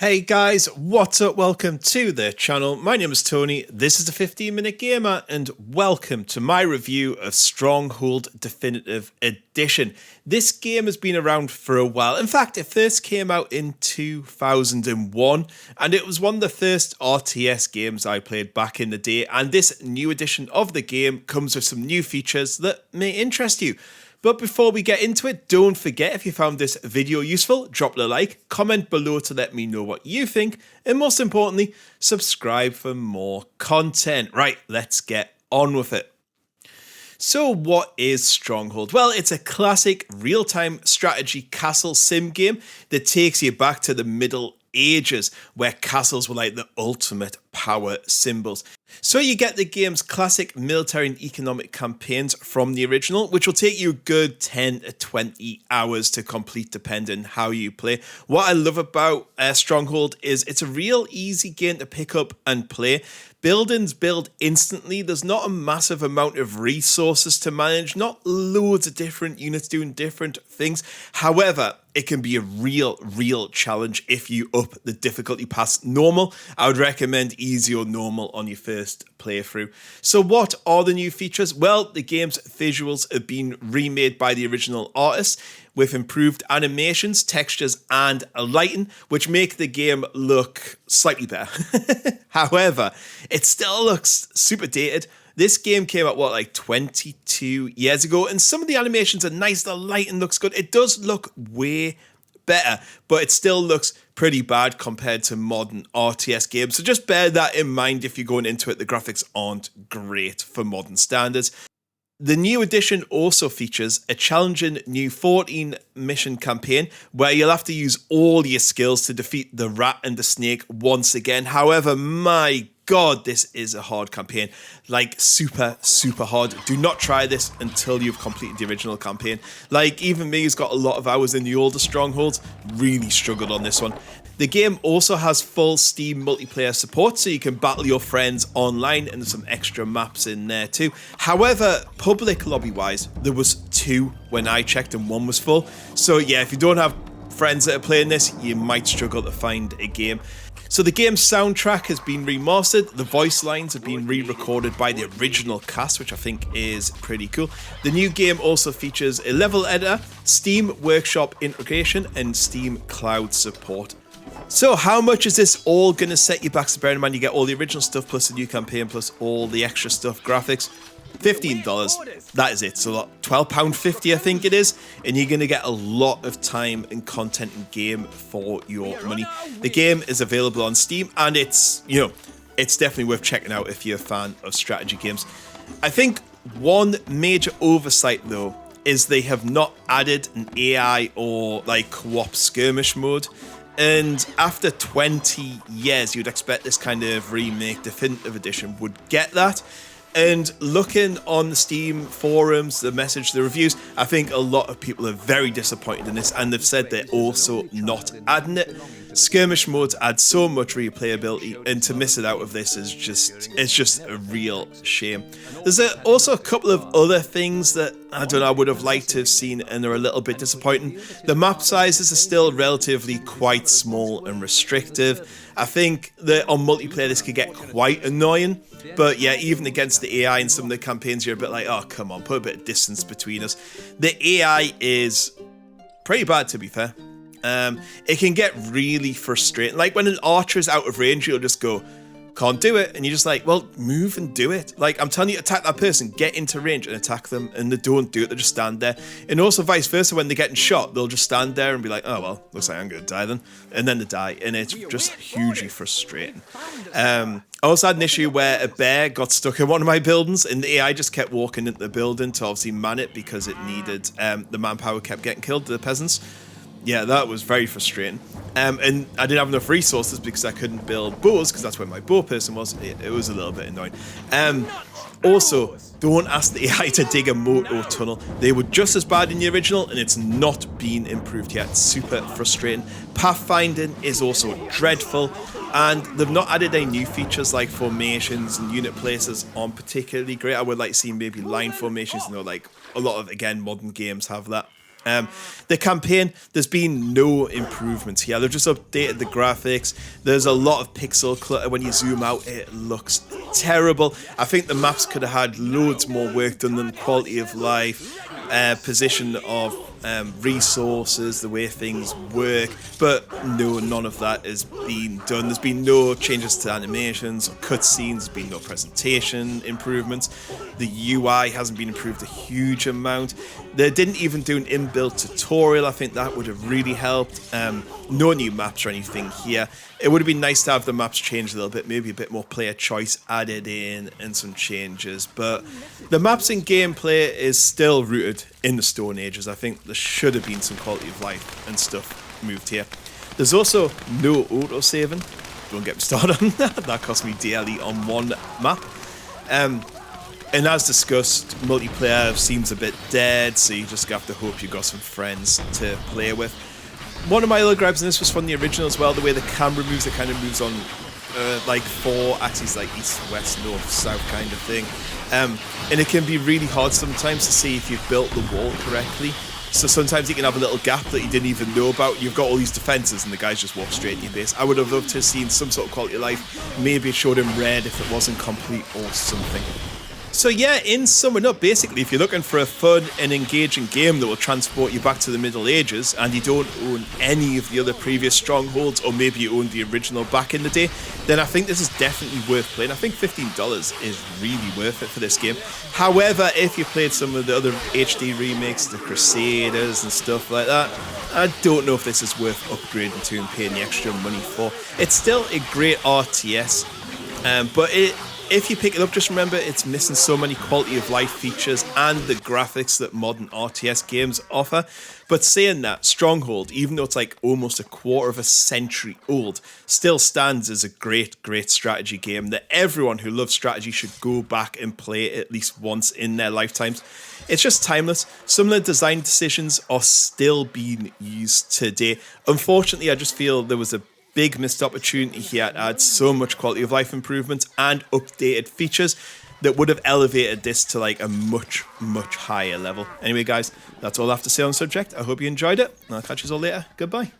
Hey guys, what's up? Welcome to the channel. My name is Tony. This is the 15-Minute Gamer, and welcome to my review of Stronghold Definitive Edition. This game has been around for a while. In fact, it first came out in 2001, and it was one of the first RTS games I played back in the day. And this new edition of the game comes with some new features that may interest you. But before we get into it, don't forget, if you found this video useful, drop a like, comment below to let me know what you think, and most importantly, subscribe for more content. Right, let's get on with it. So what is Stronghold? Well, it's a classic real-time strategy castle sim game that takes you back to the Middle Ages, where castles were like the ultimate power symbols. So you get the game's classic military and economic campaigns from the original, which will take you a good 10 to 20 hours to complete depending how you play. What I love about Stronghold is it's a real easy game to pick up and play. Buildings build instantly. There's not a massive amount of resources to manage, not loads of different units doing different things. However, it can be a real challenge if you up the difficulty past normal. I would recommend easy or normal on your first playthrough. So what are the new features? Well, the game's visuals have been remade by the original artists with improved animations, textures, and lighting, which make the game look slightly better. However, it still looks super dated. This game came out, like 22 years ago, and some of the animations are nice, the lighting looks good. It does look way better, but it still looks pretty bad compared to modern RTS games. So just bear that in mind if you're going into it. The graphics aren't great for modern standards. The new edition also features a challenging new 14 mission campaign where you'll have to use all your skills to defeat the rat and the snake once again. However, my God, this is a hard campaign, like super hard. Do not try this until you've completed the original campaign. Like even me, who's got a lot of hours in the older Strongholds, really struggled on this one. The game also has full Steam multiplayer support, so you can battle your friends online, and there's some extra maps in there too. However, public lobby-wise, there was 2 when I checked, and 1 was full. So yeah, if you don't have friends that are playing this, you might struggle to find a game. So the game's soundtrack has been remastered, the voice lines have been re-recorded by the original cast, which I think is pretty cool. The new game also features a level editor, Steam Workshop integration, and Steam Cloud support. So how much is this all going to set you back? So bear in mind you get all the original stuff plus the new campaign plus all the extra stuff, graphics. $15, that is it. So £12.50 I think it is, and you're going to get a lot of time and content in game for your money. The game is available on Steam, and it's definitely worth checking out if you're a fan of strategy games. I think one major oversight though is they have not added an AI or like co-op skirmish mode. And after 20 years, you'd expect this kind of remake definitive edition would get that. And looking on the Steam forums, the reviews, I think a lot of people are very disappointed in this, and they've said they're also not adding it. Skirmish modes add so much replayability, and to miss it out of this is just a real shame. There's also a couple of other things that I would have liked to have seen, and they're a little bit disappointing. The map sizes are still relatively quite small and restrictive. I think that on multiplayer this could get quite annoying, but yeah, even against the AI in some of the campaigns, you're a bit like, oh come on, put a bit of distance between us. The AI is pretty bad, to be fair. It can get really frustrating. Like when an archer is out of range, you'll just go, can't do it, and you're just like, well, move and do it. Like, I'm telling you, attack that person, get into range and attack them, and they don't do it, they just stand there. And also vice versa, when they're getting shot, they'll just stand there and be like, oh well, looks like I'm gonna die then, and then they die, and it's just hugely frustrating. I also had an issue where a bear got stuck in one of my buildings, and the AI just kept walking into the building to obviously man it because it needed, the manpower kept getting killed, the peasants. Yeah, that was very frustrating. And I didn't have enough resources because I couldn't build bows, because that's where my bow person was. It was a little bit annoying. Also, don't ask the AI to dig a moat or tunnel. They were just as bad in the original, and it's not been improved yet. Super frustrating. Pathfinding is also dreadful, and they've not added any new features like formations and unit places aren't particularly great. I would like to see maybe line formations, like a lot of, again, modern games have that. The campaign, there's been no improvements here. They've just updated the graphics. There's a lot of pixel clutter. When you zoom out, it looks terrible. I think the maps could have had loads more work done than quality of life, position of resources, the way things work, but no, none of that has been done. There's been no changes to animations or cutscenes. There's been no presentation improvements. The UI hasn't been improved a huge amount. They didn't even do an inbuilt tutorial. I think that would have really helped. No new maps or anything here. It would have been nice to have the maps changed a little bit, maybe a bit more player choice added in and some changes. But the maps and gameplay is still rooted in the Stone Ages. I think there should have been some quality of life and stuff moved here. There's also no auto-saving. Don't get me started on that. That cost me dearly on one map. And as discussed, multiplayer seems a bit dead, so you just have to hope you got some friends to play with. One of my other gripes in this was from the original as well, the way the camera moves. It kind of moves on like 4 axes, like east, west, north, south kind of thing. And it can be really hard sometimes to see if you've built the wall correctly. So sometimes you can have a little gap that you didn't even know about. You've got all these defenses and the guys just walk straight in your base. I would have loved to have seen some sort of quality of life. Maybe it showed in red if it wasn't complete or something. So yeah, in summing up, basically, if you're looking for a fun and engaging game that will transport you back to the Middle Ages and you don't own any of the other previous Strongholds, or maybe you owned the original back in the day, then I think this is definitely worth playing. I think $15 is really worth it for this game. However, if you played some of the other HD remakes, the Crusaders and stuff like that, I don't know if this is worth upgrading to and paying the extra money for. It's still a great RTS, but if you pick it up, just remember it's missing so many quality of life features and the graphics that modern RTS games offer. But saying that, Stronghold, even though it's like almost a quarter of a century old, still stands as a great strategy game that everyone who loves strategy should go back and play at least once in their lifetimes. It's just timeless. Some of the design decisions are still being used today. Unfortunately, I just feel there was a big missed opportunity here to add so much quality of life improvements and updated features that would have elevated this to like a much higher level. Anyway guys, that's all I have to say on the subject. I hope you enjoyed it, and I'll catch you all later. Goodbye.